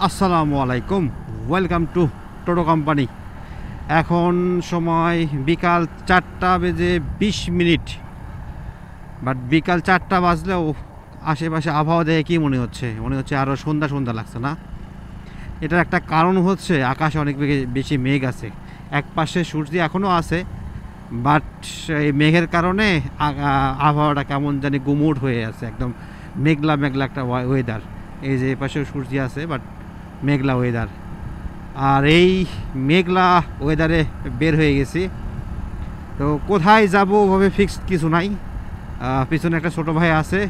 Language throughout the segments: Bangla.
আসসালামু আলাইকুম, ওয়েলকাম টু টোটো কোম্পানি। এখন সময় বিকাল 4:20। বাট বিকাল 4টা বাজলেও আশেপাশে আবহাওয়া দেখে কী মনে হচ্ছে আরও সন্ধ্যা সন্ধ্যা লাগছে না। এটার একটা কারণ হচ্ছে আকাশে অনেক বেশি মেঘ আছে, এক পাশে সূর্য এখনও আছে, বাট এই মেঘের কারণে আবহাওয়াটা কেমন জানি গুমুট হয়ে আছে, একদম মেঘলা মেঘলা একটা ওয়েদার। এই যে পাশেও সূর্য আছে, বাট মেঘলা ওয়েদার। আর এই মেঘলা ওয়েদারে বের হয়ে গেছি, তো কোথায় যাব ওভাবে ফিক্সড কিছু নাই। পিছনে একটা ছোটো ভাই আছে,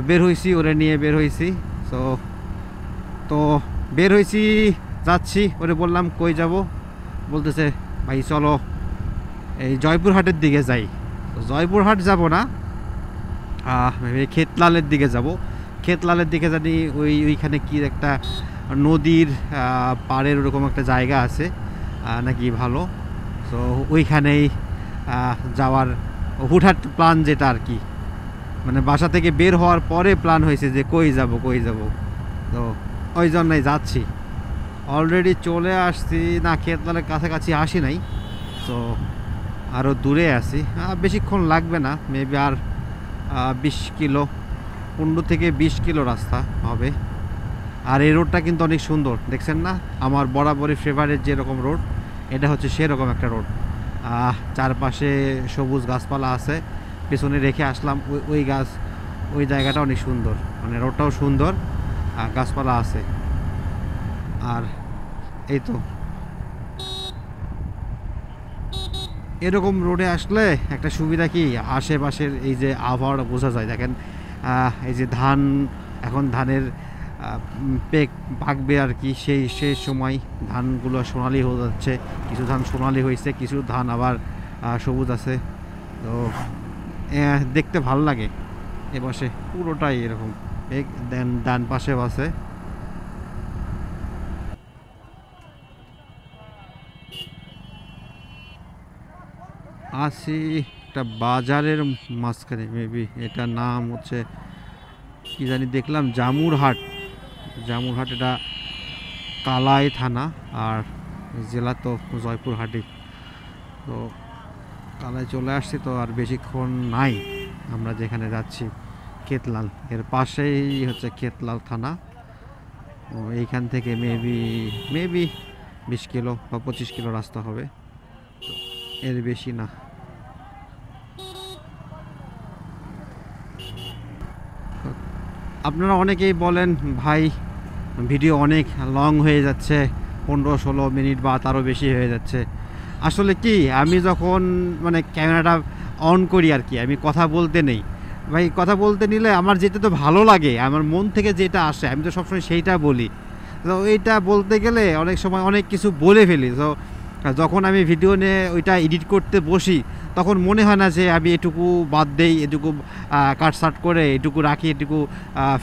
বের হয়েছি, ওরে নিয়ে বের হয়েছি। তো বের হয়েছি, যাচ্ছি। ওরে বললাম কই যাব, বলতেছে ভাই চলো এই জয়পুরহাটের দিকে যাই। তো জয়পুরহাট যাব না, ক্ষেতলালের দিকে যাব। ক্ষেতলালের দিকে জানি ওইখানে কি একটা নদীর পাড়ের ওরকম একটা জায়গা আছে নাকি ভালো। তো ওইখানেই যাওয়ার হুটহাট প্ল্যান, যেটা আর কি মানে বাসা থেকে বের হওয়ার পরে প্ল্যান হয়েছে যে কই যাব। তো ওই জন্যই যাচ্ছি। অলরেডি চলে আসছি, না ক্ষেতলালের কাছাকাছি আসি নাই, তো আরও দূরে আছি। বেশিক্ষণ লাগবে না, মেবি আর 20 কিলো, 15 থেকে 20 কিলো রাস্তা হবে। আর এই রোডটা কিন্তু অনেক সুন্দর, দেখছেন না? আমার বরাবরই ফেভারিট যেরকম রোড, এটা হচ্ছে সেরকম একটা রোড। চারপাশে সবুজ গাছপালা আছে, পেছনে রেখে আসলাম ওই জায়গাটা অনেক সুন্দর, মানে রোডটাও সুন্দর, গাছপালা আছে। আর এই তো এরকম রোডে আসলে একটা সুবিধা কি, আশেপাশের এই যে আবহাওয়াটা বোঝা যায়। দেখেন এই যে ধান, এখন ধানের পেক পাকবে আর কি, সেই সময় ধানগুলো সোনালি হয়ে যাচ্ছে। কিছু ধান সোনালি হয়েছে, কিছু ধান আবার সবুজ আছে। তো দেখতে ভালো লাগে। এ পাশে পুরোটাই এরকম, ডান পাশেও আছে। আছি একটা বাজারের মাঝখানে, মেবি এটার নাম হচ্ছে কি জানি, দেখলাম জামুরহাট। এটা কালাই থানা, আর জেলা তো জয়পুরহাটই। তো কালাই চলে আসছি, তো আর বেশিক্ষণ নাই। আমরা যেখানে যাচ্ছি ক্ষেতলাল, এর পাশেই হচ্ছে ক্ষেতলাল থানা। এইখান থেকে মেবি 20 কিলো বা 25 কিলো রাস্তা হবে, তো এর বেশি না। আপনারা অনেকেই বলেন ভাই ভিডিও অনেক লং হয়ে যাচ্ছে, 15-16 মিনিট বা তারও বেশি হয়ে যাচ্ছে। আসলে কি, আমি যখন মানে ক্যামেরাটা অন করি আর কি, আমি কথা বলতে নেই ভাই। কথা বলতে নিলে আমার যেটা তো ভালো লাগে, আমার মন থেকে যেটা আসে আমি তো সবসময় সেইটা বলি। তো এইটা বলতে গেলে অনেক সময় অনেক কিছু বলে ফেলি। তো যখন আমি ভিডিও নিয়ে ওইটা এডিট করতে বসি, তখন মনে হয় না যে আমি এটুকু বাদ দেই, এটুকু কাটসাট করে এটুকু রাখি, এটুকু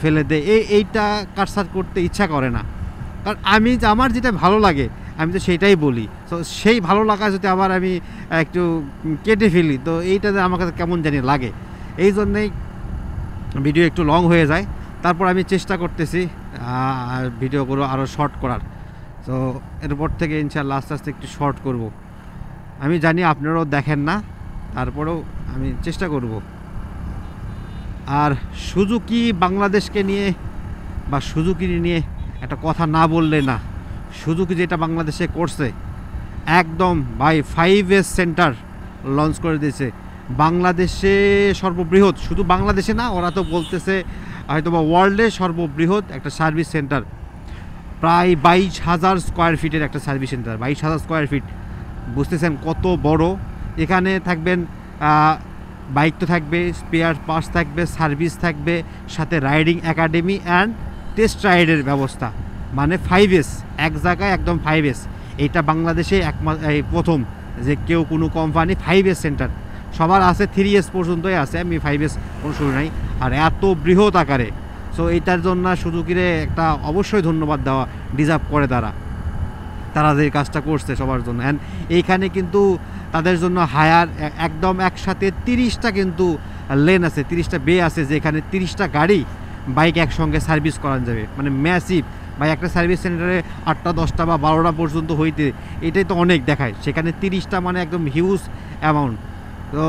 ফেলে দেই। এইটা কাটসাট করতে ইচ্ছা করে না, কারণ আমার যেটা ভালো লাগে আমি তো সেইটাই বলি। তো সেই ভালো লাগা যদি আবার আমি একটু কেটে ফেলি, তো এইটাতে আমার কাছে কেমন জানি লাগে। এই জন্যেই ভিডিও একটু লং হয়ে যায়। তারপর আমি চেষ্টা করতেছি ভিডিওগুলো আরও শর্ট করার। তো এরপর থেকে ইনশাআল্লাহ আস্তে আস্তে একটু শর্ট করব। আমি জানি আপনারাও দেখেন না, তারপরেও আমি চেষ্টা করব। আর সুজুকি বাংলাদেশকে নিয়ে বা সুজুকি নিয়ে একটা কথা না বললে না। সুজুকি যেটা বাংলাদেশে করছে, একদম ভাই 5S সেন্টার লঞ্চ করে দিয়েছে বাংলাদেশে, সর্ববৃহৎ। শুধু বাংলাদেশে না, ওরা তো বলতেছে হয়তো বা ওয়ার্ল্ডে সর্ববৃহৎ একটা সার্ভিস সেন্টার। প্রায় 22,000 স্কোয়ার ফিটের একটা সার্ভিস সেন্টার। 22,000 স্কোয়ার ফিট, বুঝতেছেন কত বড়। এখানে থাকবেন বাইক তো থাকবে, স্পেয়ার পার্টস থাকবে, সার্ভিস থাকবে, সাথে রাইডিং একাডেমি অ্যান্ড টেস্ট রাইডের ব্যবস্থা। মানে 5S, এক জায়গায় একদম 5S। এইটা বাংলাদেশে এই প্রথম যে কেউ কোনো কোম্পানি 5S সেন্টার। সবার আছে 3S পর্যন্তই আছে, আমি 5S কোনো শুরু নাই। আর এত বৃহৎ আকারে, সো এইটার জন্য সুজুকিরে একটা অবশ্যই ধন্যবাদ দেওয়া ডিজার্ভ করে তারা যে কাজটা করছে সবার জন্য। অ্যান্ড এইখানে কিন্তু তাদের জন্য হায়ার একদম একসাথে 30টা কিন্তু লেন আছে, 30টা বে আছে, যেখানে 30টা গাড়ি বাইক একসঙ্গে সার্ভিস করানো যাবে। মানে ম্যাসিভ ভাই একটা সার্ভিস সেন্টারে 8টা 10টা বা 12টা পর্যন্ত হইতে এটাই তো অনেক দেখায়, সেখানে 30টা মানে একদম হিউজ অ্যামাউন্ট। তো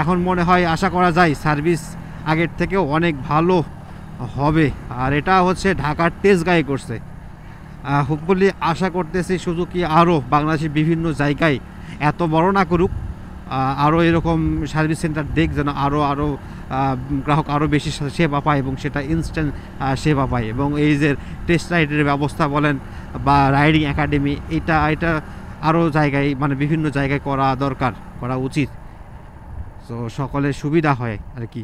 এখন মনে হয় আশা করা যায় সার্ভিস আগের থেকেও অনেক ভালো হবে। আর এটা হচ্ছে ঢাকার তেজগাঁয়ে করছে। হোপফুলি আশা করতেছি সুজুকি আরও বাংলাদেশের বিভিন্ন জায়গায় এত বড় না করুক, আরও এরকম সার্ভিস সেন্টার দেখ, যেন আরও গ্রাহক আরও বেশি সেবা পায় এবং সেটা ইনস্ট্যান্ট সেবা পায়। এবং এই যে টেস্ট রাইডের ব্যবস্থা বলেন বা রাইডিং একাডেমি, এটা আরও জায়গায় মানে বিভিন্ন জায়গায় করা দরকার, করা উচিত, তো সকলের সুবিধা হয় আর কি।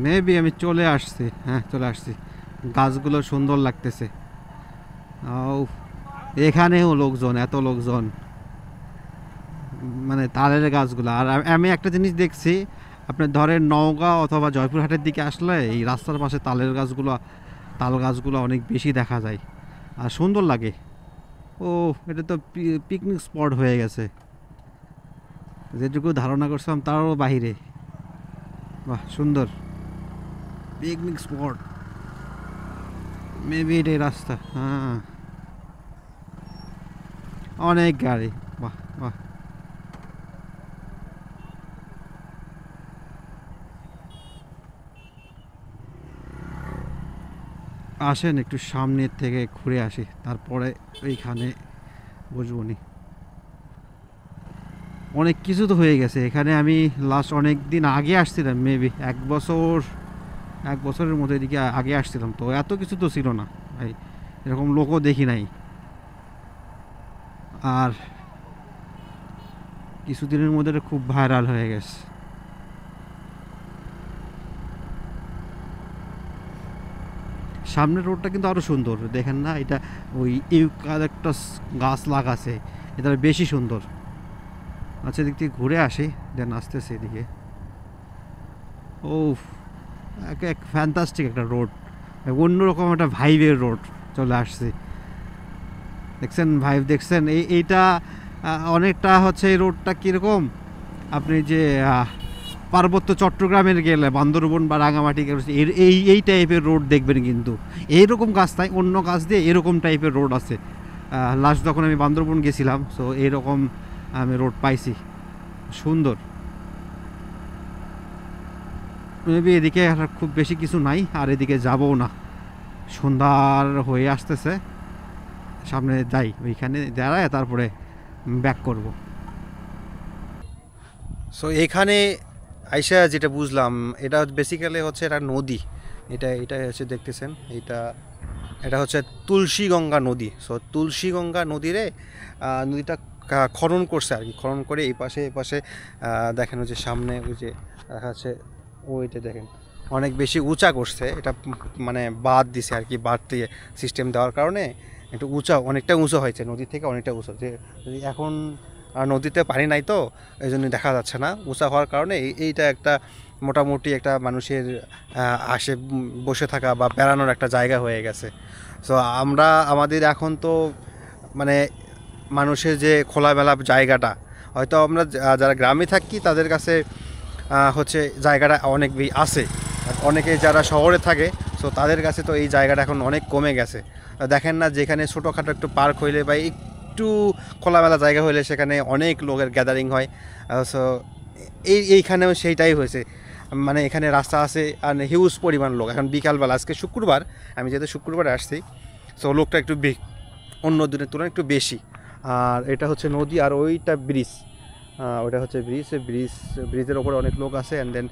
মেবি আমি চলে আসছি, হ্যাঁ চলে আসছি। গাছগুলো সুন্দর লাগতেছে। ও এখানেও লোকজন, এত লোকজন, মানে তালের গাছগুলো। আর আমি একটা জিনিস দেখছি, আপনার ধরেন নওগাঁ অথবা জয়পুরহাটের দিকে আসলে এই রাস্তার পাশে তাল গাছগুলো অনেক বেশি দেখা যায় আর সুন্দর লাগে। ও এটা তো পিকনিক স্পট হয়ে গেছে, যেটুকু ধারণা করছিলাম তারও বাহিরে। বাহ সুন্দর পিকনিক স্পট, মেবি এটাই রাস্তা। হ্যাঁ অনেক গাড়ি, বাহ বাহ। আসেন একটু সামনের থেকে ঘুরে আসি, তারপরে এইখানে বুঝবো নি। অনেক কিছু তো হয়ে গেছে এখানে। আমি লাস্ট অনেক দিন আগে আসছিলাম, মেবি এক বছরের মতো এদিকে আগে আসছিলাম, তো এত কিছু তো ছিল না ভাই, এরকম লোকও দেখি নাই। আর কিছুদিনের মধ্যে এটা খুব ভাইরাল হয়ে গেছে। সামনের রোডটা কিন্তু আরও সুন্দর, দেখেন না? এটা ওই ইউক্যালিপটাস গাছ লাগাছে, এটা বেশি সুন্দর। আচ্ছা এদিক থেকে ঘুরে আসি, দেন আসতেছে এদিকে। ও এক ফ্যান্টাস্টিক একটা রোড, অন্যরকম একটা ভাইবের রোড চলে আসছে। দেখছেন ভাইব, দেখছেন? এইটা অনেকটা হচ্ছে এই রোডটা কীরকম, আপনি যে পার্বত্য চট্টগ্রামের গেলে বান্দরবন বা রাঙামাটি এই টাইপের রোড দেখবেন, কিন্তু এইরকম গাছ তাই অন্য গাছ দিয়ে এরকম টাইপের রোড আছে। লাস্ট যখন আমি বান্দরবন গেছিলাম, সো এইরকম আমি রোড পাইছি, সুন্দর। মেবি এদিকে আর খুব বেশি কিছু নাই, আর এদিকে যাবও না, সন্ধ্যার হয়ে আসতেছে। সামনে যাই, ওইখানে দাঁড়ায় তারপরে ব্যাক করব। সো এখানে আইসা যেটা বুঝলাম, এটা বেসিক্যালি হচ্ছে এটা নদী। এটা হচ্ছে দেখতেছেন, এটা হচ্ছে তুলসীগঙ্গা নদী। সো তুলসীগঙ্গা নদীটা খনন করছে আর কি, খনন করে এই পাশে দেখেন ওই যে সামনে ওই যে দেখা যাচ্ছে, ওইটা দেখেন অনেক বেশি উঁচা করছে এটা, মানে বাঁধ দিছে আর কি, বাঁধ দিয়ে সিস্টেম দেওয়ার কারণে একটু অনেকটা উঁচু হয়েছে, নদী থেকে অনেকটা উঁচু। যে এখন নদীতে পানি নাই তো এই জন্য দেখা যাচ্ছে না, উঁচা হওয়ার কারণে এইটা একটা মোটামুটি একটা মানুষের আসে বসে থাকা বা বেড়ানোর একটা জায়গা হয়ে গেছে। সো আমাদের এখন তো মানে মানুষের যে খোলামেলা জায়গাটা, হয়তো আমরা যারা গ্রামে থাকি তাদের কাছে হচ্ছে জায়গাটা অনেক আছে, অনেকে যারা শহরে থাকে সো তাদের কাছে তো এই জায়গাটা এখন অনেক কমে গেছে। দেখেন না, যেখানে ছোটোখাটো একটু পার্ক হইলে বা একটু খোলামেলা জায়গা হইলে সেখানে অনেক লোকের গ্যাদারিং হয়। সো এইখানেও সেইটাই হয়েছে, মানে এখানে রাস্তা আছে আর হিউজ পরিমাণ লোক। এখন বিকালবেলা, আজকে শুক্রবার, আমি যেহেতু শুক্রবারে আসছি, সো লোকটা একটু অন্য দিনের তুলনায় একটু বেশি। আর এটা হচ্ছে নদী, আর ওইটা ব্রিজ, ওটা হচ্ছে ব্রিজের ওপরে অনেক লোক আছে। অ্যান্ড দেন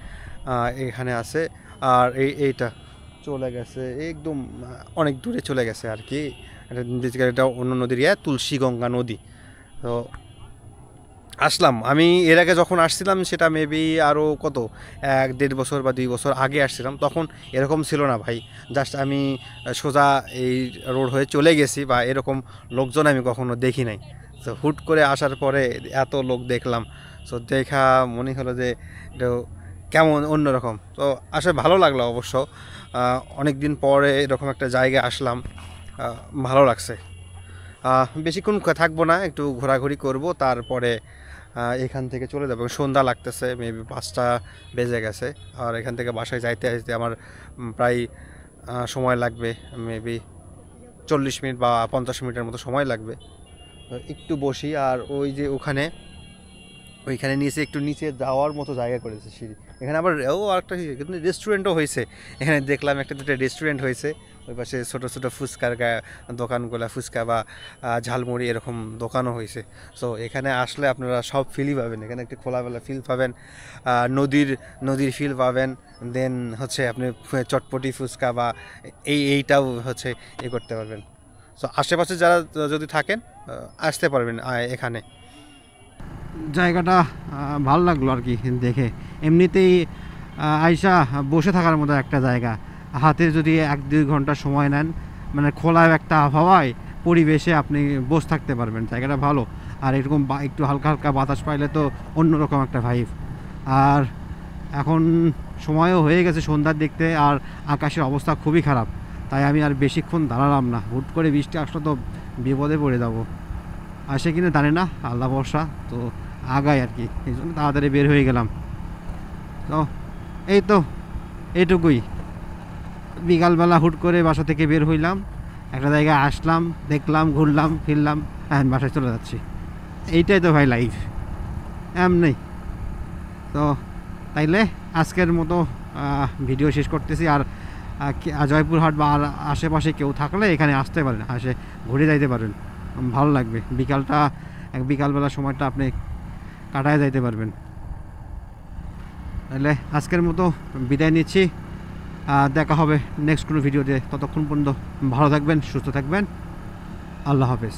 এখানে আছে, আর এইটা চলে গেছে একদম অনেক দূরে চলে গেছে আর কি। এটা অন্য নদীর তুলসীগঙ্গা নদী। তো আসলাম আমি এর আগে যখন আসছিলাম, সেটা মেবি আরও 1-1.5 বছর বা 2 বছর আগে আসছিলাম, তখন এরকম ছিল না ভাই। জাস্ট আমি সোজা এই রোড হয়ে চলে গেছি, বা এরকম লোকজন আমি কখনো দেখি নাই। তো হুট করে আসার পরে এত লোক দেখলাম, সো দেখা মনে হলো যে এটা কেমন অন্যরকম। তো আসলে ভালো লাগলো অবশ্য, অনেক দিন পরে এরকম একটা জায়গায় আসলাম, ভালো লাগছে। বেশিক্ষণ থাকবো না, একটু ঘোরাঘুরি করব, তারপরে এখান থেকে চলে যাবো। সন্ধ্যা লাগতেছে, মেবি 5টা বেজে গেছে, আর এখান থেকে বাসায় যাইতে আমার প্রায় সময় লাগবে, মেবি 40 মিনিট বা 50 মিনিটের মতো সময় লাগবে। একটু বসি, আর ওই যে ওইখানে নিচে একটু নিচে যাওয়ার মতো জায়গা করেছে সিঁড়ি। এখানে আবার আরেকটা কিন্তু রেস্টুরেন্টও হয়েছে, এখানে দেখলাম একটা দুটো রেস্টুরেন্ট হয়েছে। ওই পাশে ছোটো ছোটো ফুচকার দোকানগুলো, ফুচকা বা ঝালমুড়ি এরকম দোকানও হয়েছে। সো এখানে আসলে আপনারা সব ফিলই পাবেন, এখানে একটি খোলামেলা ফিল পাবেন, নদীর ফিল পাবেন, দেন হচ্ছে আপনি চটপটি ফুচকা বা এইটাও হচ্ছে করতে পারবেন। সো আশেপাশে যারা যদি থাকেন আসতে পারবেন এখানে। জায়গাটা ভালো লাগলো আর কি দেখে। এমনিতেই আইসা বসে থাকার মতো একটা জায়গা, হাতে যদি 1-2 ঘন্টা সময় নেন, মানে খোলা একটা আবহাওয়ায় পরিবেশে আপনি বসে থাকতে পারবেন। জায়গাটা ভালো, আর এরকম একটু হালকা হালকা বাতাস পাইলে তো অন্যরকম একটা ভাইব। আর এখন সময়ও হয়ে গেছে সন্ধ্যার দেখতে, আর আকাশের অবস্থা খুবই খারাপ, তাই আমি আর বেশিক্ষণ দাঁড়ালাম না। হুট করে বৃষ্টি আসলে তো বিপদে পড়ে যাব, আসে কিনা জানি না, আল্লাহ ভরসা। তো আগাই আর কি, এই জন্য তাড়াতাড়ি বের হয়ে গেলাম। তো এই তো এইটুকুই, বিকালবেলা হুট করে বাসা থেকে বের হইলাম, একটা জায়গায় আসলাম, দেখলাম, ঘুরলাম ফিরলাম, এখন বাসায় চলে যাচ্ছি। এইটাই তো ভাই লাইফ, এমনি। তো তাইলে আজকের মতো ভিডিও শেষ করতেছি। আর জয়পুরহাট বা আর আশেপাশে কেউ থাকলে এখানে আসতে পারেন, আসে ঘুরে যাইতে পারেন, ভালো লাগবে। বিকালবেলা সময়টা আপনি কাটায় যাইতে পারবেন। তাহলে আজকের মতো বিদায় নিচ্ছি, দেখা হবে নেক্সট কোনো ভিডিওতে। ততক্ষণ পর্যন্ত ভালো থাকবেন, সুস্থ থাকবেন, আল্লাহ হাফেজ।